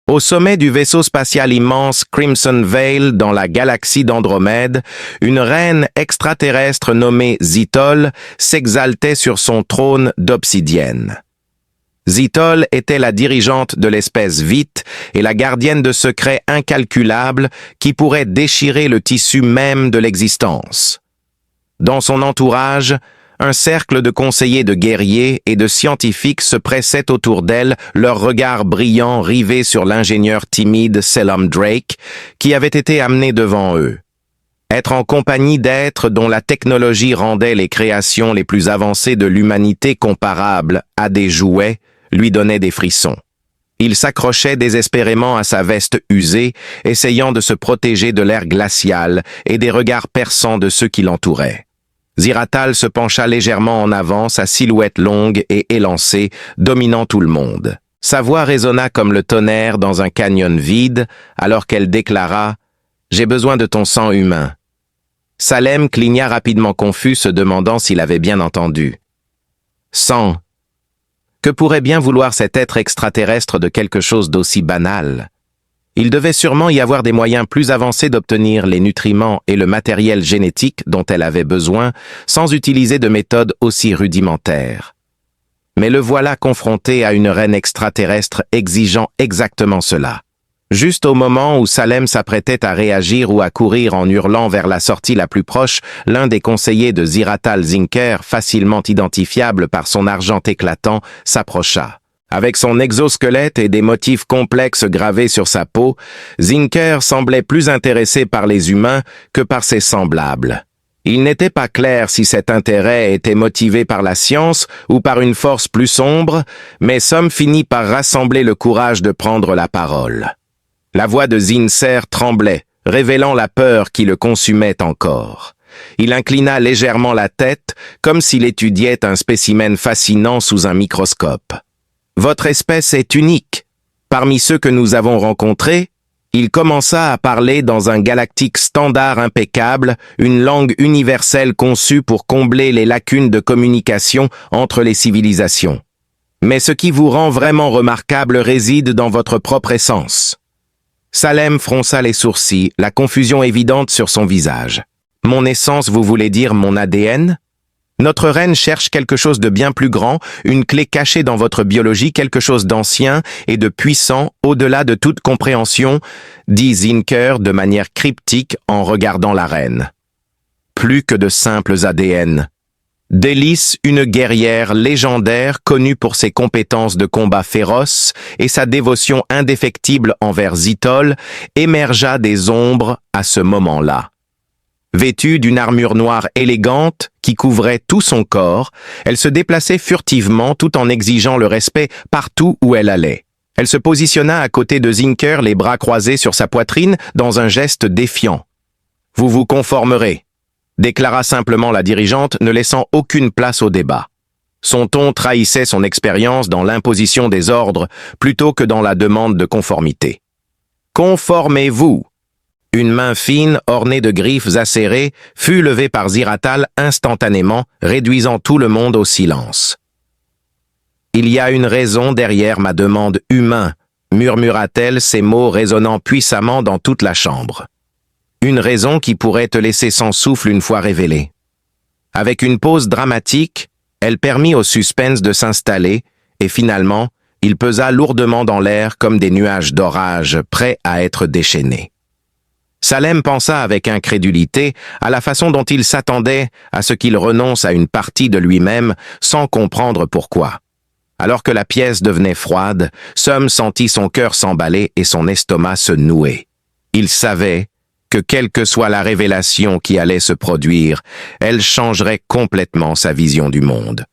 Au sommet du vaisseau spatial immense Crimson Veil dans la galaxie d'Andromède, une reine extraterrestre nommée Zitol s'exaltait sur son trône d'obsidienne. Zitol était la dirigeante de l'espèce Vite et la gardienne de secrets incalculables qui pourraient déchirer le tissu même de l'existence. Dans son entourage, un cercle de conseillers de guerriers et de scientifiques se pressait autour d'elle, leurs regards brillants rivés sur l'ingénieur timide Selim Drake, qui avait été amené devant eux. Être en compagnie d'êtres dont la technologie rendait les créations les plus avancées de l'humanité comparables à des jouets lui donnait des frissons. Il s'accrochait désespérément à sa veste usée, essayant de se protéger de l'air glacial et des regards perçants de ceux qui l'entouraient. Ziratal se pencha légèrement en avant, sa silhouette longue et élancée, dominant tout le monde. Sa voix résonna comme le tonnerre dans un canyon vide, alors qu'elle déclara « J'ai besoin de ton sang humain ». Salem cligna rapidement confus, se demandant s'il avait bien entendu. « Sang ! Que pourrait bien vouloir cet être extraterrestre de quelque chose d'aussi banal ? Il devait sûrement y avoir des moyens plus avancés d'obtenir les nutriments et le matériel génétique dont elle avait besoin sans utiliser de méthodes aussi rudimentaires. Mais le voilà confronté à une reine extraterrestre exigeant exactement cela. Juste au moment où Salem s'apprêtait à réagir ou à courir en hurlant vers la sortie la plus proche, l'un des conseillers de Ziratal Zinker, facilement identifiable par son argent éclatant, s'approcha. Avec son exosquelette et des motifs complexes gravés sur sa peau, Zinker semblait plus intéressé par les humains que par ses semblables. Il n'était pas clair si cet intérêt était motivé par la science ou par une force plus sombre, mais Somme finit par rassembler le courage de prendre la parole. La voix de Zinser tremblait, révélant la peur qui le consumait encore. Il inclina légèrement la tête, comme s'il étudiait un spécimen fascinant sous un microscope. Votre espèce est unique. Parmi ceux que nous avons rencontrés, il commença à parler dans un galactique standard impeccable, une langue universelle conçue pour combler les lacunes de communication entre les civilisations. Mais ce qui vous rend vraiment remarquable réside dans votre propre essence. Salem fronça les sourcils, la confusion évidente sur son visage. Mon essence, vous voulez dire mon ADN ? Notre reine cherche quelque chose de bien plus grand, une clé cachée dans votre biologie, quelque chose d'ancien et de puissant, au-delà de toute compréhension, dit Zinker de manière cryptique en regardant la reine. Plus que de simples ADN. Délice, une guerrière légendaire connue pour ses compétences de combat féroce et sa dévotion indéfectible envers Zitol, émergea des ombres à ce moment-là. Vêtue d'une armure noire élégante qui couvrait tout son corps, elle se déplaçait furtivement tout en exigeant le respect partout où elle allait. Elle se positionna à côté de Zinker, les bras croisés sur sa poitrine, dans un geste défiant. « Vous vous conformerez », déclara simplement la dirigeante, ne laissant aucune place au débat. Son ton trahissait son expérience dans l'imposition des ordres plutôt que dans la demande de conformité. « Conformez-vous !» Une main fine, ornée de griffes acérées, fut levée par Ziratal instantanément, réduisant tout le monde au silence. « Il y a une raison derrière ma demande humain », murmura-t-elle, ces mots résonnant puissamment dans toute la chambre. Une raison qui pourrait te laisser sans souffle une fois révélée. Avec une pause dramatique, elle permit au suspense de s'installer, et finalement, il pesa lourdement dans l'air comme des nuages d'orage prêts à être déchaînés. Salem pensa avec incrédulité à la façon dont il s'attendait à ce qu'il renonce à une partie de lui-même sans comprendre pourquoi. Alors que la pièce devenait froide, Somme sentit son cœur s'emballer et son estomac se nouer. Il savait que quelle que soit la révélation qui allait se produire, elle changerait complètement sa vision du monde.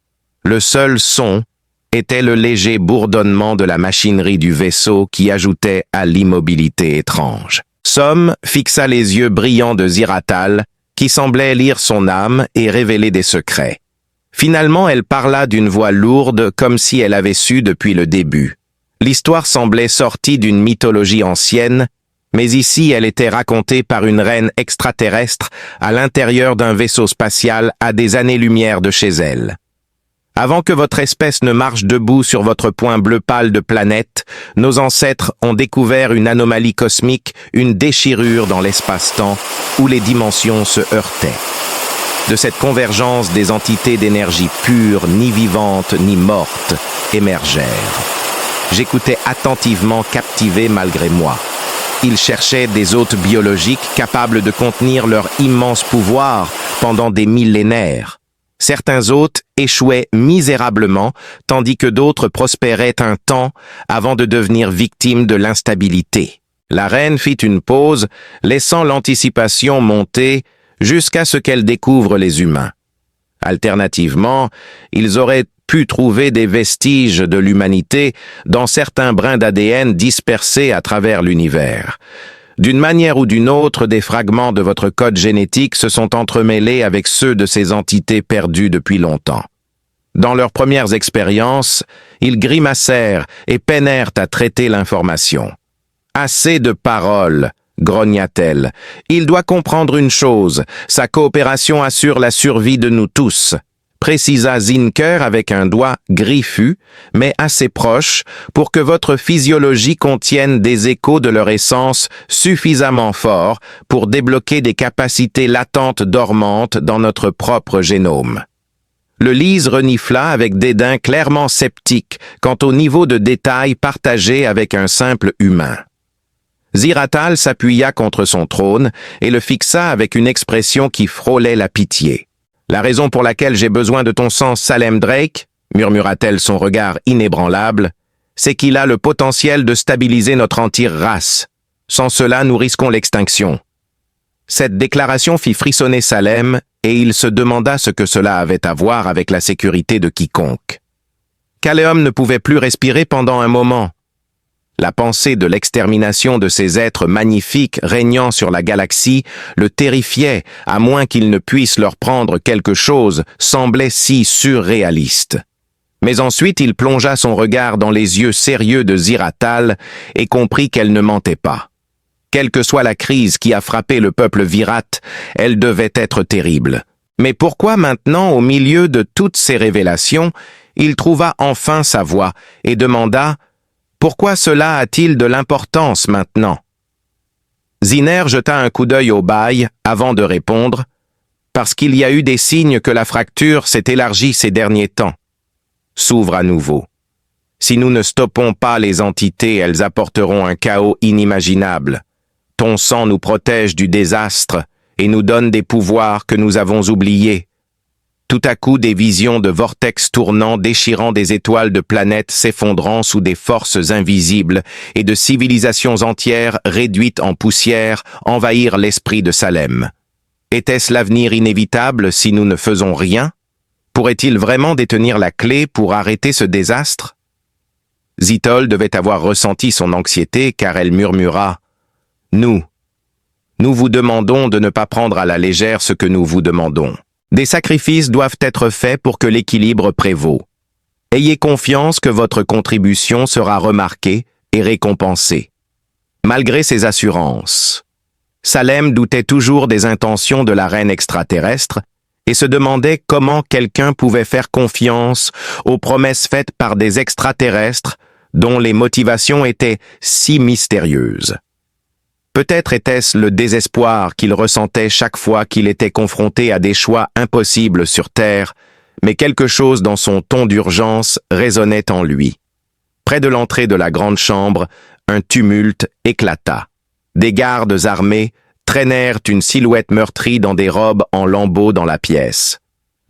Le seul son était le léger bourdonnement de la machinerie du vaisseau qui ajoutait à l'immobilité étrange. Somme fixa les yeux brillants de Ziratal, qui semblait lire son âme et révéler des secrets. Finalement, elle parla d'une voix lourde, comme si elle avait su depuis le début. L'histoire semblait sortie d'une mythologie ancienne, mais ici elle était racontée par une reine extraterrestre à l'intérieur d'un vaisseau spatial à des années-lumière de chez elle. Avant que votre espèce ne marche debout sur votre point bleu pâle de planète, nos ancêtres ont découvert une anomalie cosmique, une déchirure dans l'espace-temps où les dimensions se heurtaient. De cette convergence, des entités d'énergie pure, ni vivantes ni mortes, émergèrent. J'écoutais attentivement, captivé malgré moi. Ils cherchaient des hôtes biologiques capables de contenir leur immense pouvoir pendant des millénaires. Certains hôtes échouaient misérablement, tandis que d'autres prospéraient un temps avant de devenir victimes de l'instabilité. La reine fit une pause, laissant l'anticipation monter jusqu'à ce qu'elle découvre les humains. Alternativement, ils auraient pu trouver des vestiges de l'humanité dans certains brins d'ADN dispersés à travers l'univers. D'une manière ou d'une autre, des fragments de votre code génétique se sont entremêlés avec ceux de ces entités perdues depuis longtemps. Dans leurs premières expériences, ils grimacèrent et peinèrent à traiter l'information. « Assez de paroles !» grogna-t-elle. « Il doit comprendre une chose, sa coopération assure la survie de nous tous. » précisa Zinker avec un doigt griffu, mais assez proche, pour que votre physiologie contienne des échos de leur essence suffisamment forts pour débloquer des capacités latentes dormantes dans notre propre génome. Le Lys renifla avec dédain clairement sceptique quant au niveau de détail partagé avec un simple humain. Ziratal s'appuya contre son trône et le fixa avec une expression qui frôlait la pitié. « La raison pour laquelle j'ai besoin de ton sang, Salem Drake, murmura-t-elle son regard inébranlable, c'est qu'il a le potentiel de stabiliser notre entière race. Sans cela, nous risquons l'extinction. » Cette déclaration fit frissonner Salem et il se demanda ce que cela avait à voir avec la sécurité de quiconque. Kaleum ne pouvait plus respirer pendant un moment. La pensée de l'extermination de ces êtres magnifiques régnant sur la galaxie le terrifiait, à moins qu'il ne puisse leur prendre quelque chose, semblait si surréaliste. Mais ensuite il plongea son regard dans les yeux sérieux de Ziratal et comprit qu'elle ne mentait pas. Quelle que soit la crise qui a frappé le peuple Virate, elle devait être terrible. Mais pourquoi maintenant, au milieu de toutes ces révélations, il trouva enfin sa voix et demanda « Pourquoi cela a-t-il de l'importance maintenant ?» Ziner jeta un coup d'œil au bail avant de répondre « Parce qu'il y a eu des signes que la fracture s'est élargie ces derniers temps. S'ouvre à nouveau. Si nous ne stoppons pas les entités, elles apporteront un chaos inimaginable. Ton sang nous protège du désastre et nous donne des pouvoirs que nous avons oubliés. » Tout à coup, des visions de vortex tournants déchirant des étoiles de planètes s'effondrant sous des forces invisibles et de civilisations entières réduites en poussière envahirent l'esprit de Salem. Était-ce l'avenir inévitable si nous ne faisons rien? Pourrait-il vraiment détenir la clé pour arrêter ce désastre? Zitol devait avoir ressenti son anxiété car elle murmura « Nous vous demandons de ne pas prendre à la légère ce que nous vous demandons. Des sacrifices doivent être faits pour que l'équilibre prévaut. Ayez confiance que votre contribution sera remarquée et récompensée. » Malgré ces assurances, Salem doutait toujours des intentions de la reine extraterrestre et se demandait comment quelqu'un pouvait faire confiance aux promesses faites par des extraterrestres dont les motivations étaient si mystérieuses. Peut-être était-ce le désespoir qu'il ressentait chaque fois qu'il était confronté à des choix impossibles sur Terre, mais quelque chose dans son ton d'urgence résonnait en lui. Près de l'entrée de la grande chambre, un tumulte éclata. Des gardes armés traînèrent une silhouette meurtrie dans des robes en lambeaux dans la pièce.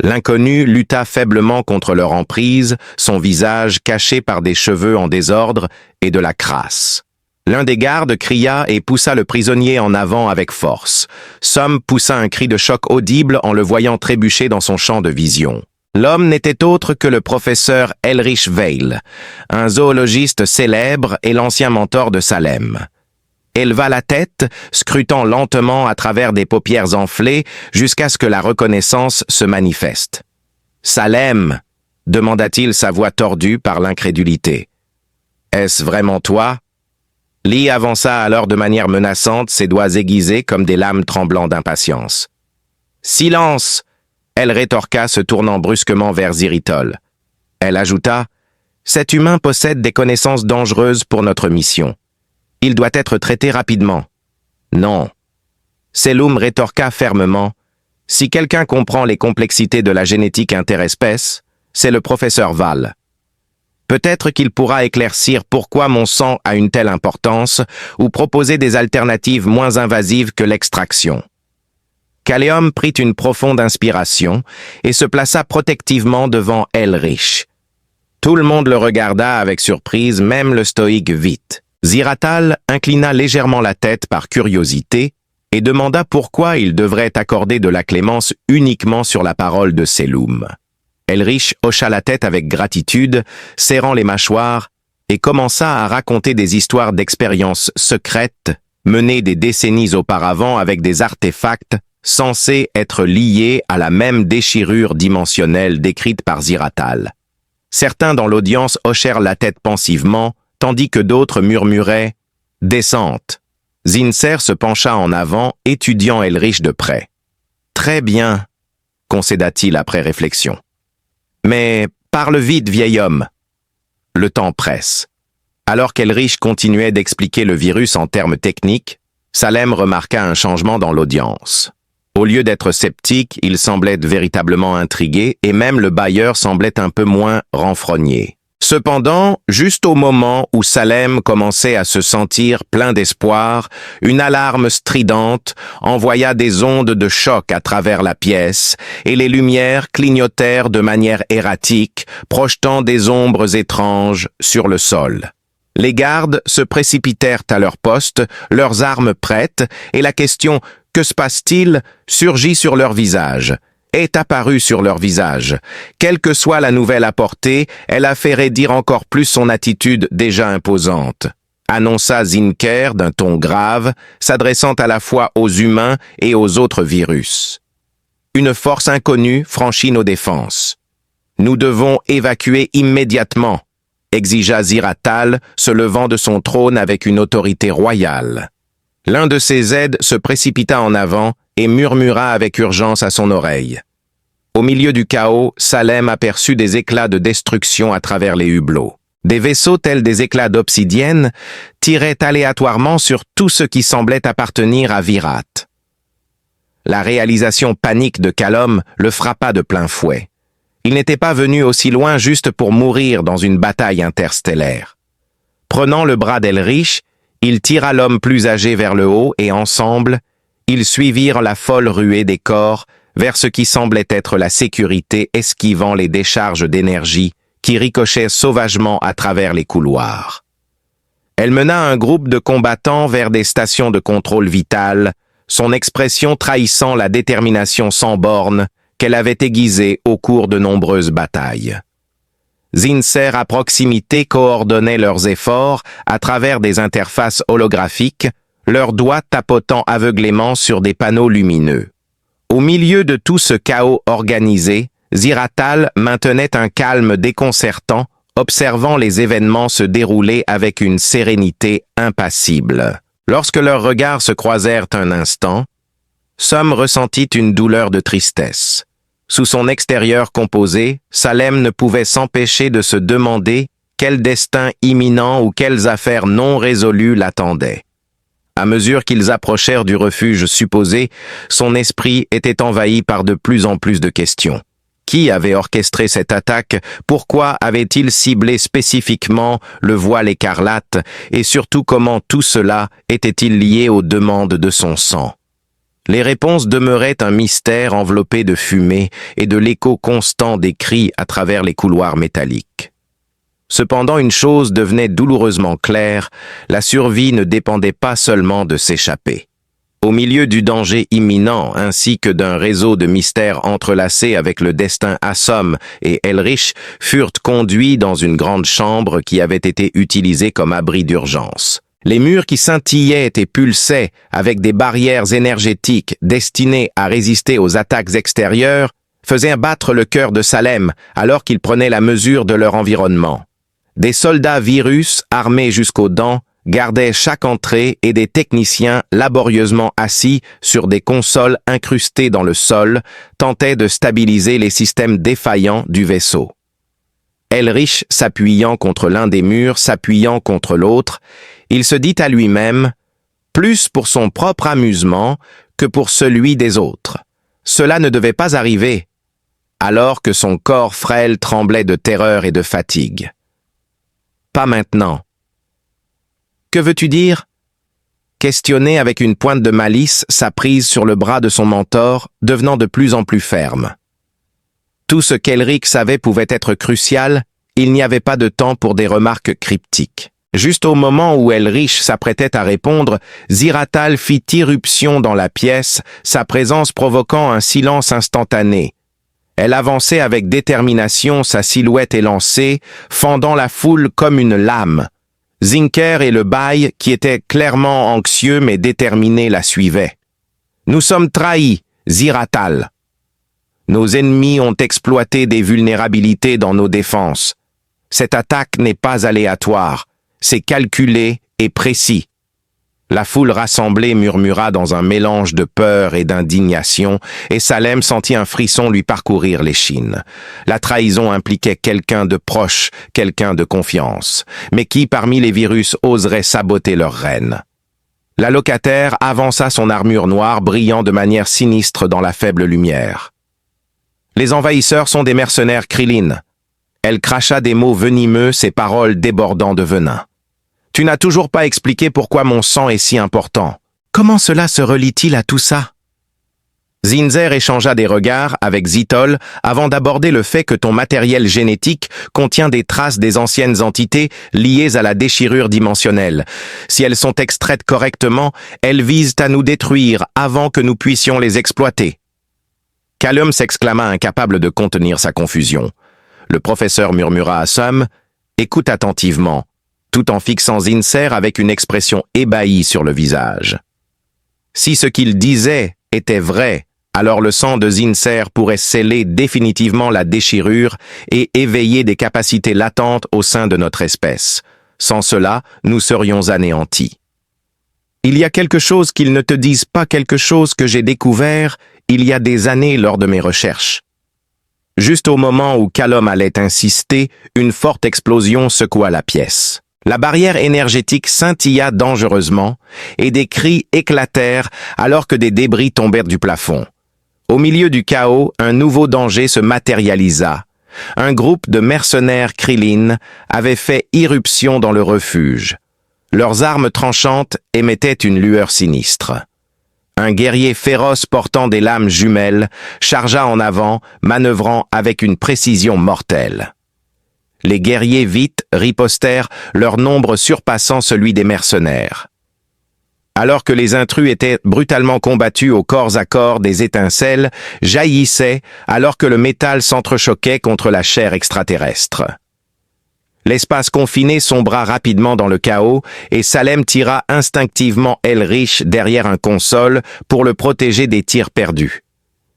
L'inconnu lutta faiblement contre leur emprise, son visage caché par des cheveux en désordre et de la crasse. L'un des gardes cria et poussa le prisonnier en avant avec force. Somme poussa un cri de choc audible en le voyant trébucher dans son champ de vision. L'homme n'était autre que le professeur Elrich Veil, un zoologiste célèbre et l'ancien mentor de Salem. Éleva la tête, scrutant lentement à travers des paupières enflées jusqu'à ce que la reconnaissance se manifeste. « Salem » demanda-t-il sa voix tordue par l'incrédulité. « Est-ce vraiment toi ?» Lee avança alors de manière menaçante, ses doigts aiguisés comme des lames tremblant d'impatience. « Silence !» elle rétorqua, se tournant brusquement vers Ziritol. Elle ajouta, « Cet humain possède des connaissances dangereuses pour notre mission. Il doit être traité rapidement. » Non. Selum rétorqua fermement, « Si quelqu'un comprend les complexités de la génétique interespèce, c'est le professeur Val. Peut-être qu'il pourra éclaircir pourquoi mon sang a une telle importance ou proposer des alternatives moins invasives que l'extraction. » Kaleum prit une profonde inspiration et se plaça protectivement devant Elrich. Tout le monde le regarda avec surprise, même le stoïque Vite. Ziratal inclina légèrement la tête par curiosité et demanda pourquoi il devrait accorder de la clémence uniquement sur la parole de Selum. Elrich hocha la tête avec gratitude, serrant les mâchoires, et commença à raconter des histoires d'expériences secrètes menées des décennies auparavant avec des artefacts censés être liés à la même déchirure dimensionnelle décrite par Ziratal. Certains dans l'audience hochèrent la tête pensivement, tandis que d'autres murmuraient « Descente ». Zinser se pencha en avant, étudiant Elrich de près. « Très bien », concéda-t-il après réflexion. « Mais parle vite, vieil homme. Le temps presse. » Alors qu'Elrich continuait d'expliquer le virus en termes techniques, Salem remarqua un changement dans l'audience. Au lieu d'être sceptique, il semblait véritablement intrigué et même le bailleur semblait un peu moins renfrogné. Cependant, juste au moment où Salem commençait à se sentir plein d'espoir, une alarme stridente envoya des ondes de choc à travers la pièce et les lumières clignotèrent de manière erratique, projetant des ombres étranges sur le sol. Les gardes se précipitèrent à leur poste, leurs armes prêtes, et la question « Que se passe-t-il ?» surgit sur leur visage, est apparue sur leur visage. Quelle que soit la nouvelle apportée, elle a fait raidir encore plus son attitude déjà imposante. Annonça Zinker d'un ton grave, s'adressant à la fois aux humains et aux autres virus. Une force inconnue franchit nos défenses. Nous devons évacuer immédiatement, exigea Ziratal, se levant de son trône avec une autorité royale. L'un de ses aides se précipita en avant et murmura avec urgence à son oreille. Au milieu du chaos, Salem aperçut des éclats de destruction à travers les hublots. Des vaisseaux tels des éclats d'obsidienne tiraient aléatoirement sur tout ce qui semblait appartenir à Virat. La réalisation panique de Kaleum le frappa de plein fouet. Il n'était pas venu aussi loin juste pour mourir dans une bataille interstellaire. Prenant le bras d'Elrich, il tira l'homme plus âgé vers le haut et ensemble, ils suivirent la folle ruée des corps vers ce qui semblait être la sécurité esquivant les décharges d'énergie qui ricochaient sauvagement à travers les couloirs. Elle mena un groupe de combattants vers des stations de contrôle vital, son expression trahissant la détermination sans bornes qu'elle avait aiguisée au cours de nombreuses batailles. Zinser à proximité coordonnait leurs efforts à travers des interfaces holographiques, leurs doigts tapotant aveuglément sur des panneaux lumineux. Au milieu de tout ce chaos organisé, Ziratal maintenait un calme déconcertant, observant les événements se dérouler avec une sérénité impassible. Lorsque leurs regards se croisèrent un instant, Somme ressentit une douleur de tristesse. Sous son extérieur composé, Salem ne pouvait s'empêcher de se demander quel destin imminent ou quelles affaires non résolues l'attendaient. À mesure qu'ils approchèrent du refuge supposé, son esprit était envahi par de plus en plus de questions. Qui avait orchestré cette attaque? Pourquoi avait-il ciblé spécifiquement le voile écarlate? Et surtout, comment tout cela était-il lié aux demandes de son sang? Les réponses demeuraient un mystère enveloppé de fumée et de l'écho constant des cris à travers les couloirs métalliques. Cependant, une chose devenait douloureusement claire, la survie ne dépendait pas seulement de s'échapper. Au milieu du danger imminent ainsi que d'un réseau de mystères entrelacés avec le destin, Assom et Elrich furent conduits dans une grande chambre qui avait été utilisée comme abri d'urgence. Les murs qui scintillaient et pulsaient avec des barrières énergétiques destinées à résister aux attaques extérieures faisaient battre le cœur de Salem alors qu'il prenait la mesure de leur environnement. Des soldats virus armés jusqu'aux dents gardaient chaque entrée et des techniciens laborieusement assis sur des consoles incrustées dans le sol tentaient de stabiliser les systèmes défaillants du vaisseau. Elrich s'appuyant contre l'un des murs, s'appuyant contre l'autre, il se dit à lui-même, plus pour son propre amusement que pour celui des autres. Cela ne devait pas arriver, alors que son corps frêle tremblait de terreur et de fatigue. Pas maintenant. Que veux-tu dire? Questionnait avec une pointe de malice sa prise sur le bras de son mentor, devenant de plus en plus ferme. Tout ce qu'Elric savait pouvait être crucial, il n'y avait pas de temps pour des remarques cryptiques. Juste au moment où Elrich s'apprêtait à répondre, Ziratal fit irruption dans la pièce, sa présence provoquant un silence instantané. Elle avançait avec détermination, sa silhouette élancée, fendant la foule comme une lame. Zinker et le bail, qui étaient clairement anxieux mais déterminés, la suivaient. « Nous sommes trahis, Ziratal. Nos ennemis ont exploité des vulnérabilités dans nos défenses. Cette attaque n'est pas aléatoire, c'est calculé et précis. » La foule rassemblée murmura dans un mélange de peur et d'indignation, et Salem sentit un frisson lui parcourir l'échine. La trahison impliquait quelqu'un de proche, quelqu'un de confiance. Mais qui parmi les virus oserait saboter leur reine? La locataire avança son armure noire brillant de manière sinistre dans la faible lumière. Les envahisseurs sont des mercenaires Krillin. Elle cracha des mots venimeux, ses paroles débordant de venin. Tu n'as toujours pas expliqué pourquoi mon sang est si important. Comment cela se relie-t-il à tout ça? Zinzer échangea des regards avec Zitol avant d'aborder le fait que ton matériel génétique contient des traces des anciennes entités liées à la déchirure dimensionnelle. Si elles sont extraites correctement, elles visent à nous détruire avant que nous puissions les exploiter. Callum s'exclama incapable de contenir sa confusion. Le professeur murmura à Sam, « Écoute attentivement », tout en fixant Zinser avec une expression ébahie sur le visage. Si ce qu'il disait était vrai, alors le sang de Zinser pourrait sceller définitivement la déchirure et éveiller des capacités latentes au sein de notre espèce. Sans cela, nous serions anéantis. Il y a quelque chose qu'ils ne te disent pas, quelque chose que j'ai découvert il y a des années lors de mes recherches. Juste au moment où Callum allait insister, une forte explosion secoua la pièce. La barrière énergétique scintilla dangereusement et des cris éclatèrent alors que des débris tombèrent du plafond. Au milieu du chaos, un nouveau danger se matérialisa. Un groupe de mercenaires Krillin avait fait irruption dans le refuge. Leurs armes tranchantes émettaient une lueur sinistre. Un guerrier féroce portant des lames jumelles chargea en avant, manœuvrant avec une précision mortelle. Les guerriers vite ripostèrent, leur nombre surpassant celui des mercenaires. Alors que les intrus étaient brutalement combattus au corps à corps, des étincelles jaillissaient alors que le métal s'entrechoquait contre la chair extraterrestre. L'espace confiné sombra rapidement dans le chaos et Salem tira instinctivement Elrich derrière un console pour le protéger des tirs perdus.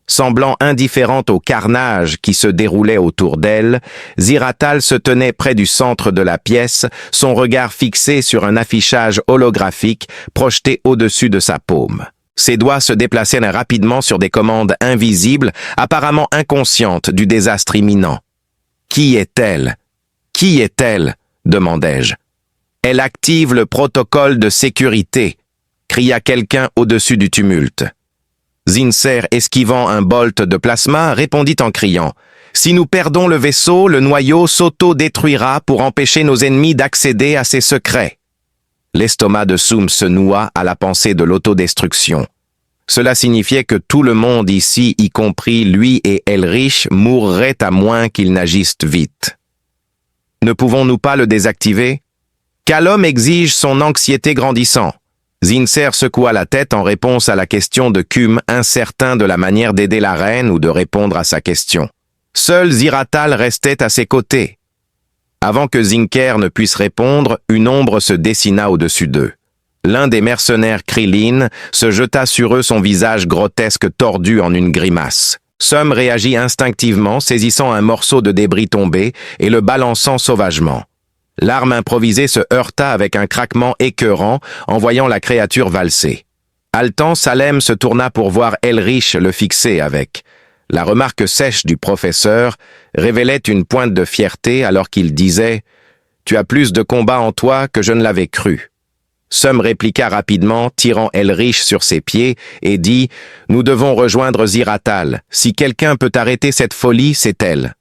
Semblant indifférente au carnage qui se déroulait autour d'elle, Ziratal se tenait près du centre de la pièce, son regard fixé sur un affichage holographique projeté au-dessus de sa paume. Ses doigts se déplaçaient rapidement sur des commandes invisibles, apparemment inconscientes du désastre imminent. « Qui est-elle ? Qui est-elle » demandai-je. « Elle active le protocole de sécurité » cria quelqu'un au-dessus du tumulte. Zinser, esquivant un bolt de plasma, répondit en criant « Si nous perdons le vaisseau, le noyau s'auto-détruira pour empêcher nos ennemis d'accéder à ses secrets. » L'estomac de Soum se noua à la pensée de l'autodestruction. Cela signifiait que tout le monde ici, y compris lui et Elrich, mourrait à moins qu'ils n'agissent vite. Ne pouvons-nous pas le désactiver? Callum exige son anxiété grandissant. Zinser secoua la tête en réponse à la question de Cum, incertain de la manière d'aider la reine ou de répondre à sa question. Seul Ziratal restait à ses côtés. Avant que Zinker ne puisse répondre, une ombre se dessina au-dessus d'eux. L'un des mercenaires Krillin se jeta sur eux, son visage grotesque tordu en une grimace. Sum réagit instinctivement, saisissant un morceau de débris tombé et le balançant sauvagement. L'arme improvisée se heurta avec un craquement écœurant en voyant la créature valser. Haletant, Salem se tourna pour voir Elrich le fixer avec La remarque sèche du professeur révélait une pointe de fierté alors qu'il disait « Tu as plus de combat en toi que je ne l'avais cru ». Sum répliqua rapidement, tirant Elrich sur ses pieds, et dit « Nous devons rejoindre Ziratal. Si quelqu'un peut arrêter cette folie, c'est elle. »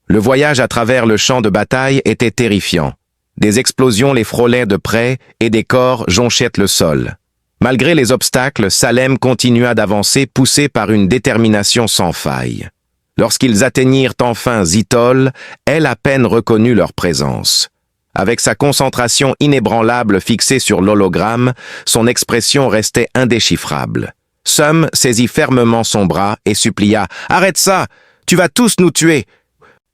Le voyage à travers le champ de bataille était terrifiant. Des explosions les frôlaient de près et des corps jonchaient le sol. Malgré les obstacles, Salem continua d'avancer, poussé par une détermination sans faille. Lorsqu'ils atteignirent enfin Zithol, elle à peine reconnut leur présence. Avec sa concentration inébranlable fixée sur l'hologramme, son expression restait indéchiffrable. Sum saisit fermement son bras et supplia « Arrête ça! Tu vas tous nous tuer !»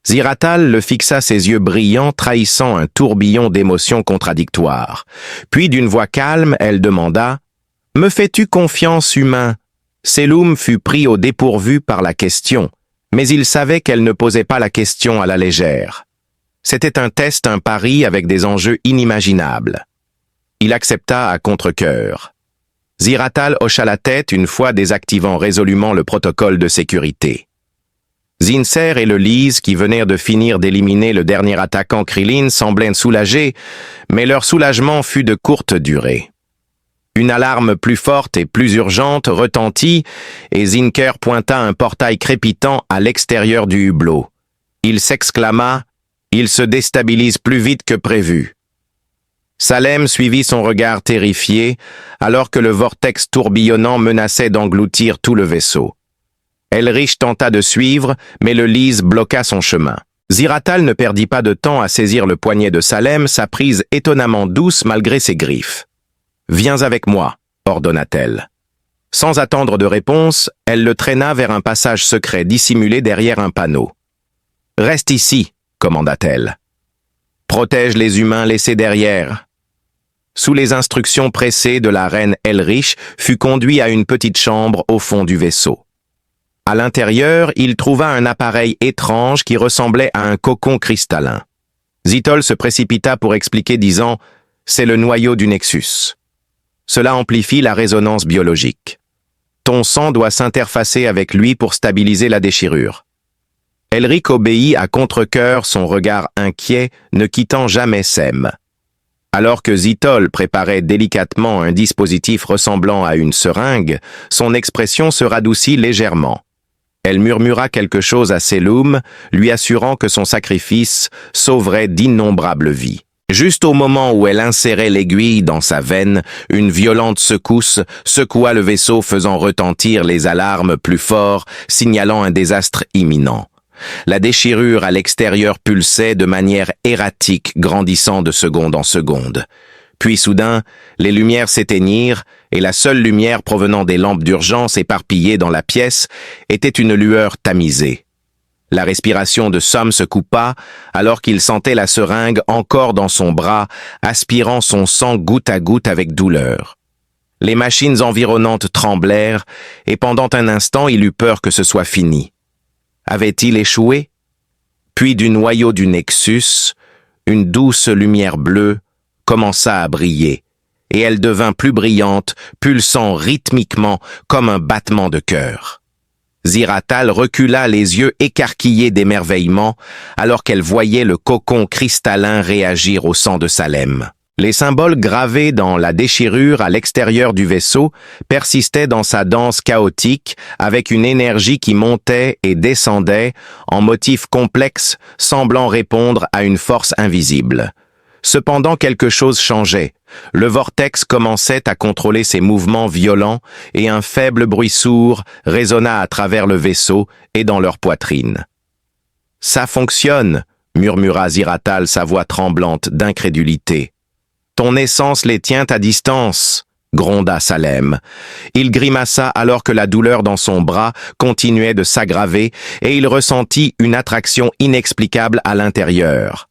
Ziratal le fixa, ses yeux brillants, trahissant un tourbillon d'émotions contradictoires. Puis, d'une voix calme, elle demanda « Me fais-tu confiance, humain ?» Selum fut pris au dépourvu par la question, mais il savait qu'elle ne posait pas la question à la légère. C'était un test, un pari avec des enjeux inimaginables. Il accepta à contre-cœur. Ziratal hocha la tête une fois désactivant résolument le protocole de sécurité. Zinser et le Lise, qui venaient de finir d'éliminer le dernier attaquant Krillin, semblaient soulagés, mais leur soulagement fut de courte durée. Une alarme plus forte et plus urgente retentit, et Zinker pointa un portail crépitant à l'extérieur du hublot. Il s'exclama « Il se déstabilise plus vite que prévu ». Salem suivit son regard terrifié, alors que le vortex tourbillonnant menaçait d'engloutir tout le vaisseau. Elrich tenta de suivre, mais le Lise bloqua son chemin. Ziratal ne perdit pas de temps à saisir le poignet de Salem, sa prise étonnamment douce malgré ses griffes. « Viens avec moi », ordonna-t-elle. Sans attendre de réponse, elle le traîna vers un passage secret dissimulé derrière un panneau. « Reste ici », commanda-t-elle. « Protège les humains laissés derrière. » Sous les instructions pressées de la reine Elrich, fut conduit à une petite chambre au fond du vaisseau. À l'intérieur, il trouva un appareil étrange qui ressemblait à un cocon cristallin. Zithol se précipita pour expliquer, disant « C'est le noyau du Nexus. Cela amplifie la résonance biologique. Ton sang doit s'interfacer avec lui pour stabiliser la déchirure. » Elric obéit à contre-cœur, son regard inquiet, ne quittant jamais Sem. Alors que Zithol préparait délicatement un dispositif ressemblant à une seringue, son expression se radoucit légèrement. Elle murmura quelque chose à Selum, lui assurant que son sacrifice sauverait d'innombrables vies. Juste au moment où elle insérait l'aiguille dans sa veine, une violente secousse secoua le vaisseau, faisant retentir les alarmes plus fort, signalant un désastre imminent. La déchirure à l'extérieur pulsait de manière erratique, grandissant de seconde en seconde. Puis soudain, les lumières s'éteignirent, et la seule lumière provenant des lampes d'urgence éparpillées dans la pièce était une lueur tamisée. La respiration de Sum se coupa, alors qu'il sentait la seringue encore dans son bras, aspirant son sang goutte à goutte avec douleur. Les machines environnantes tremblèrent, et pendant un instant il eut peur que ce soit fini. Avait-il échoué? Puis du noyau du Nexus, une douce lumière bleue commença à briller, et elle devint plus brillante, pulsant rythmiquement comme un battement de cœur. Ziratal recula, les yeux écarquillés d'émerveillement, alors qu'elle voyait le cocon cristallin réagir au sang de Salem. Les symboles gravés dans la déchirure à l'extérieur du vaisseau persistaient dans sa danse chaotique, avec une énergie qui montait et descendait en motifs complexes semblant répondre à une force invisible. Cependant, quelque chose changeait. Le vortex commençait à contrôler ses mouvements violents et un faible bruit sourd résonna à travers le vaisseau et dans leur poitrine. « Ça fonctionne !» murmura Ziratal, sa voix tremblante d'incrédulité. « Ton essence les tient à distance !» gronda Salem. Il grimaça alors que la douleur dans son bras continuait de s'aggraver et il ressentit une attraction inexplicable à l'intérieur.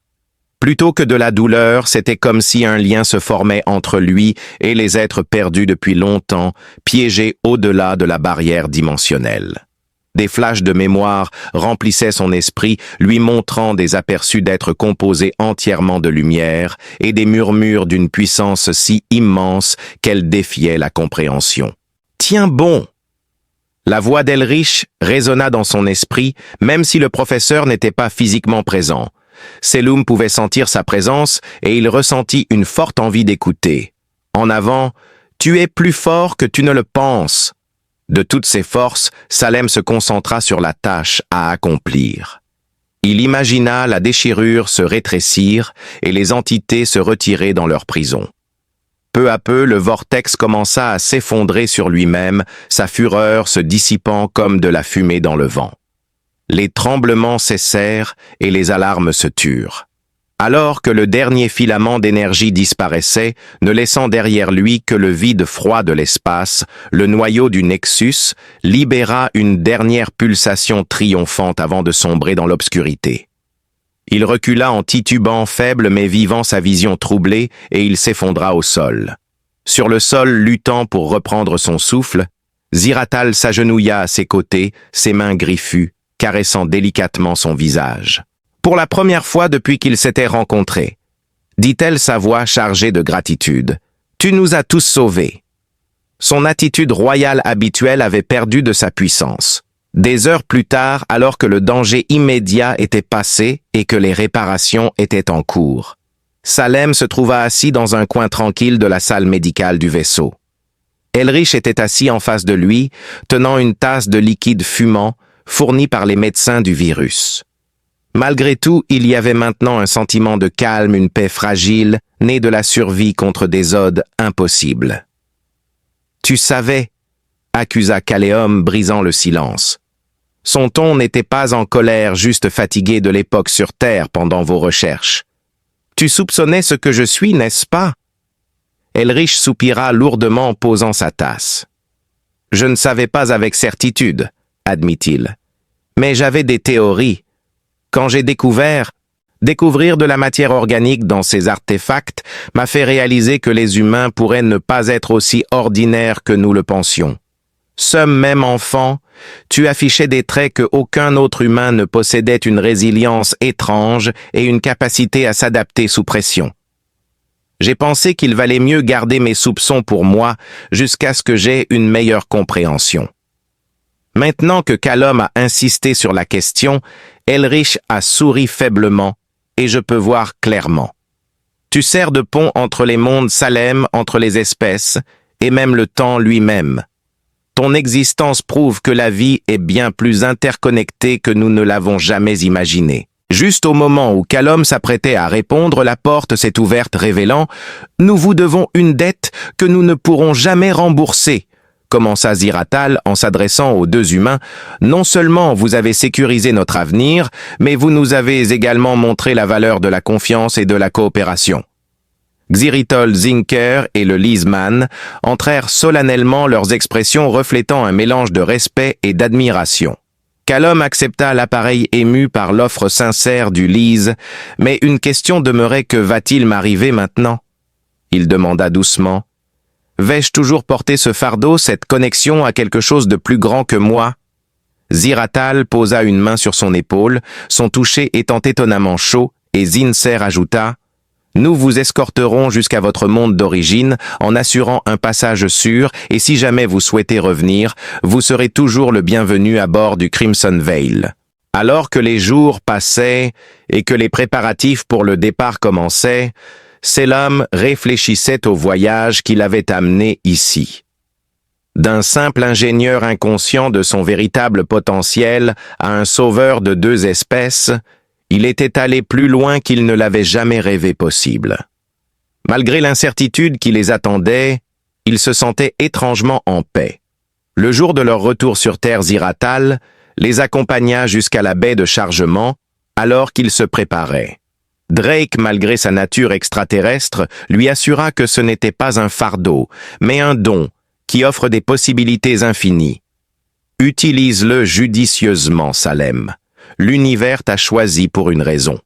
Plutôt que de la douleur, c'était comme si un lien se formait entre lui et les êtres perdus depuis longtemps, piégés au-delà de la barrière dimensionnelle. Des flashs de mémoire remplissaient son esprit, lui montrant des aperçus d'êtres composés entièrement de lumière et des murmures d'une puissance si immense qu'elle défiait la compréhension. « Tiens bon !» La voix d'Elrich résonna dans son esprit, même si le professeur n'était pas physiquement présent. Selum pouvait sentir sa présence et il ressentit une forte envie d'écouter. En avant, « Tu es plus fort que tu ne le penses ». De toutes ses forces, Salem se concentra sur la tâche à accomplir. Il imagina la déchirure se rétrécir et les entités se retirer dans leur prison. Peu à peu, le vortex commença à s'effondrer sur lui-même, sa fureur se dissipant comme de la fumée dans le vent. Les tremblements cessèrent et les alarmes se turent. Alors que le dernier filament d'énergie disparaissait, ne laissant derrière lui que le vide froid de l'espace, le noyau du Nexus libéra une dernière pulsation triomphante avant de sombrer dans l'obscurité. Il recula en titubant, faible mais vivant sa vision troublée, et il s'effondra au sol. Sur le sol, luttant pour reprendre son souffle, Ziratal s'agenouilla à ses côtés, ses mains griffues, caressant délicatement son visage. Pour la première fois depuis qu'ils s'étaient rencontrés, dit-elle sa voix chargée de gratitude. « Tu nous as tous sauvés. » Son attitude royale habituelle avait perdu de sa puissance. Des heures plus tard, alors que le danger immédiat était passé et que les réparations étaient en cours, Salem se trouva assis dans un coin tranquille de la salle médicale du vaisseau. Elrich était assis en face de lui, tenant une tasse de liquide fumant fournie par les médecins du virus. Malgré tout, il y avait maintenant un sentiment de calme, une paix fragile, née de la survie contre des odes impossibles. « Tu savais » accusa Caléum, brisant le silence. Son ton n'était pas en colère, juste fatigué de l'époque sur Terre pendant vos recherches. « Tu soupçonnais ce que je suis, n'est-ce pas » Elrich soupira lourdement en posant sa tasse. « Je ne savais pas avec certitude, » admit-il. « Mais j'avais des théories. Quand j'ai découvrir de la matière organique dans ces artefacts m'a fait réaliser que les humains pourraient ne pas être aussi ordinaires que nous le pensions. Somme même enfant, tu affichais des traits que aucun autre humain ne possédait, une résilience étrange et une capacité à s'adapter sous pression. J'ai pensé qu'il valait mieux garder mes soupçons pour moi jusqu'à ce que j'aie une meilleure compréhension. Maintenant que Calum a insisté sur la question, Elrich a souri faiblement, et je peux voir clairement. Tu sers de pont entre les mondes Salem, entre les espèces, et même le temps lui-même. Ton existence prouve que la vie est bien plus interconnectée que nous ne l'avons jamais imaginé. Juste au moment où Calum s'apprêtait à répondre, la porte s'est ouverte révélant « Nous vous devons une dette que nous ne pourrons jamais rembourser », commença Ziratal en s'adressant aux deux humains. « Non seulement vous avez sécurisé notre avenir, mais vous nous avez également montré la valeur de la confiance et de la coopération. » Xiritol Zinker et le Lisman entrèrent solennellement, leurs expressions reflétant un mélange de respect et d'admiration. Calum accepta l'appareil ému par l'offre sincère du Lise, mais une question demeurait: que va-t-il m'arriver maintenant? Il demanda doucement. Vais-je toujours porter ce fardeau, cette connexion à quelque chose de plus grand que moi? Ziratal posa une main sur son épaule, son toucher étant étonnamment chaud, et Zinser ajouta « Nous vous escorterons jusqu'à votre monde d'origine en assurant un passage sûr, et si jamais vous souhaitez revenir, vous serez toujours le bienvenu à bord du Crimson Veil. » Alors que les jours passaient et que les préparatifs pour le départ commençaient, Selum réfléchissait au voyage qui l'avait amené ici. D'un simple ingénieur inconscient de son véritable potentiel à un sauveur de deux espèces, il était allé plus loin qu'il ne l'avait jamais rêvé possible. Malgré l'incertitude qui les attendait, il se sentait étrangement en paix. Le jour de leur retour sur Terre, Ziratal les accompagna jusqu'à la baie de chargement alors qu'ils se préparaient. Drake, malgré sa nature extraterrestre, lui assura que ce n'était pas un fardeau, mais un don qui offre des possibilités infinies. Utilise-le judicieusement, Salem. L'univers t'a choisi pour une raison.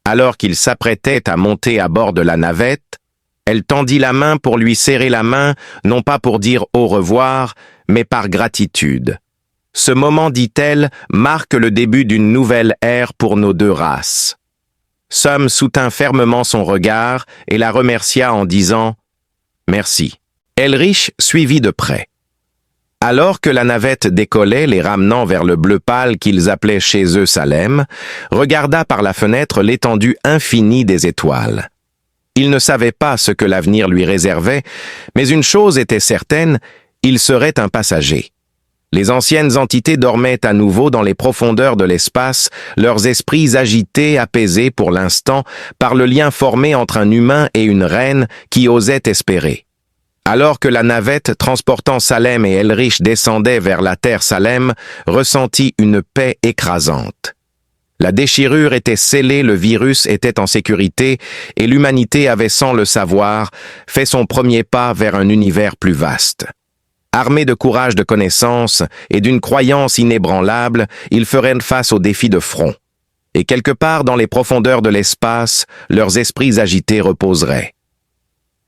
Alors qu'il s'apprêtait à monter à bord de la navette, elle tendit la main pour lui serrer la main, non pas pour dire au revoir, mais par gratitude. Ce moment, dit-elle, marque le début d'une nouvelle ère pour nos deux races. Somme soutint fermement son regard et la remercia en disant « Merci ». Elrich suivit de près. Alors que la navette décollait, les ramenant vers le bleu pâle qu'ils appelaient chez eux Salem, regarda par la fenêtre l'étendue infinie des étoiles. Il ne savait pas ce que l'avenir lui réservait, mais une chose était certaine, il serait un passager. Les anciennes entités dormaient à nouveau dans les profondeurs de l'espace, leurs esprits agités, apaisés pour l'instant, par le lien formé entre un humain et une reine qui osait espérer. Alors que la navette transportant Salem et Elrich descendait vers la terre Salem, ressentit une paix écrasante. La déchirure était scellée, le virus était en sécurité, et l'humanité avait, sans le savoir, fait son premier pas vers un univers plus vaste. Armés de courage de connaissance et d'une croyance inébranlable, ils feraient face aux défis de front. Et quelque part dans les profondeurs de l'espace, leurs esprits agités reposeraient.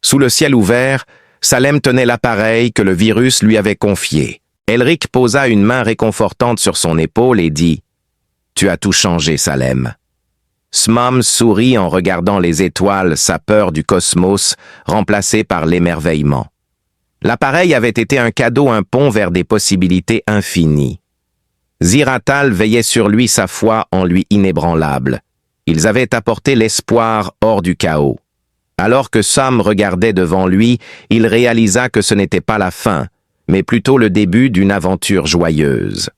Sous le ciel ouvert, Salem tenait l'appareil que le virus lui avait confié. Elric posa une main réconfortante sur son épaule et dit « Tu as tout changé, Salem. » Smam sourit en regardant les étoiles, sa peur du cosmos, remplacée par l'émerveillement. L'appareil avait été un cadeau, un pont vers des possibilités infinies. Ziratal veillait sur lui, sa foi en lui inébranlable. Ils avaient apporté l'espoir hors du chaos. Alors que Sam regardait devant lui, il réalisa que ce n'était pas la fin, mais plutôt le début d'une aventure joyeuse.